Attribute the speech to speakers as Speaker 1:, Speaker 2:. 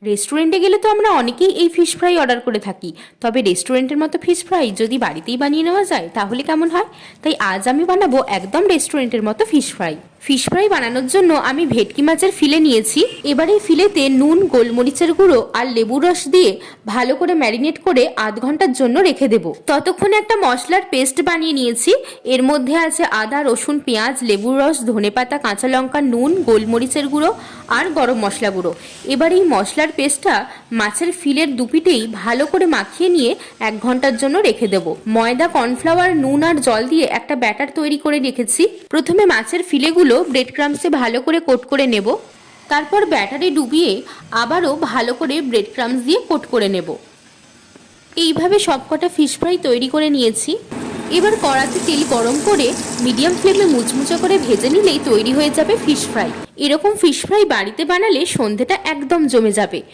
Speaker 1: রেস্টুরেন্টে গেলে তো আমরা অনেকেই এই ফিশ ফ্রাই অর্ডার করে থাকি, তবে রেস্টুরেন্টের মতো ফিশ ফ্রাই যদি বাড়িতেই বানিয়ে নেওয়া যায় তাহলে কেমন হয়? তাই আজ আমি বানাবো একদম রেস্টুরেন্টের মতো ফিশ ফ্রাই। ফিশ ফ্রাই বানানোর জন্য আমি ভেটকি মাছের ফিলে নিয়েছি। এবার এই ফিলেতে নুন, গোলমরিচের গুঁড়ো আর লেবুর রস দিয়ে ভালো করে ম্যারিনেট করে আধ ঘন্টার জন্য রেখে দেবো। ততক্ষণে একটা মশলার পেস্ট বানিয়ে নিয়েছি। এর মধ্যে আছে আদা, রসুন, পেঁয়াজ, লেবুর রস, ধনেপাতা, কাঁচা লঙ্কা, নুন, গোলমরিচের গুঁড়ো আর গরম মশলা গুঁড়ো। এবার এই মশলার পেস্টটা মাছের ফিলের দুপিটেই ভালো করে মাখিয়ে নিয়ে 1 ঘন্টার জন্য রেখে দেবো। ময়দা, কর্নফ্লাওয়ার, নুন আর জল দিয়ে একটা ব্যাটার তৈরি করে রেখেছি। প্রথমে মাছের ফিলেগুলো ব্রেড ক্রাম্বসে ভালো করে কোট করে নেব। তারপর ব্যাটারে ডুবিয়ে আবারও ভালো করে ব্রেড ক্রাম্বস দিয়ে কোট করে নেব। এইভাবে সবকটা ফিশ ফ্রাই তৈরি করে নিয়েছি। এবার কড়াতে তেল গরম করে মিডিয়াম ফ্লেমে মুচমুচে করে ভেজে নিলেই তৈরি হয়ে যাবে ফিশ ফ্রাই। এরকম ফিশ ফ্রাই বাড়িতে বানালে সন্ধেটা একদম জমে যাবে।